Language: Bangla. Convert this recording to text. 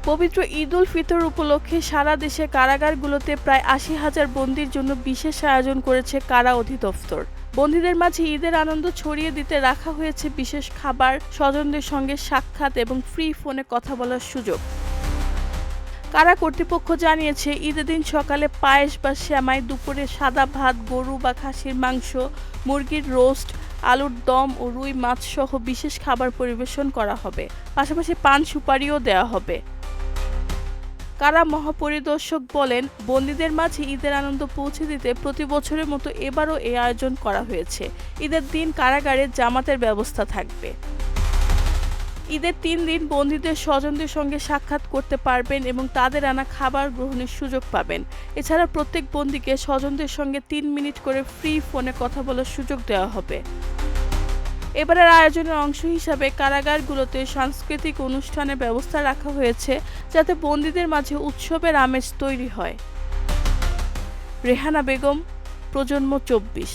পবিত্র ঈদ উল ফিতর উপলক্ষে সারা দেশে কারাগারগুলোতে প্রায় ৮০,০০০ বন্দীর জন্য বিশেষ আয়োজন করেছে কারা অধিদপ্তর। বন্দীদের মাঝে ঈদের আনন্দ ছড়িয়ে দিতে রাখা হয়েছে বিশেষ খাবার, স্বজনদের সঙ্গে সাক্ষাৎ এবং ফ্রি ফোনে কথা বলার সুযোগ। কারা কর্তৃপক্ষ জানিয়েছে, ঈদের দিন সকালে পায়েস বা সেমাই, দুপুরে সাদা ভাত, গরু বা খাসির মাংস, মুরগির রোস্ট, আলুর দম ও রুই মাছ সহ বিশেষ খাবার পরিবেশন করা হবে। পাশাপাশি পান সুপারিও দেওয়া হবে। কারা মহাপরিদর্শক বলেন, বন্দীদের মাঝে ঈদের আনন্দ পৌঁছে দিতে প্রতি বছরের মতো এবারও এই আয়োজন করা হয়েছে। ঈদের দিন কারাগারে জামাতের ব্যবস্থা থাকবে। ঈদের ৩ দিন বন্দীদের স্বজনদের সঙ্গে সাক্ষাৎ করতে পারবেন এবং তাদের আনা খাবার গ্রহণের সুযোগ পাবেন। এছাড়া প্রত্যেক বন্দীকে স্বজনদের সঙ্গে ৩ মিনিট করে ফ্রি ফোনে কথা বলার সুযোগ দেওয়া হবে। এবারের আয়োজনের অংশ হিসাবে কারাগারগুলোতে সাংস্কৃতিক অনুষ্ঠানের ব্যবস্থা রাখা হয়েছে, যাতে বন্দীদের মাঝে উৎসবের আমেজ তৈরি হয়। রেহানা বেগম, প্রজন্ম ২৪।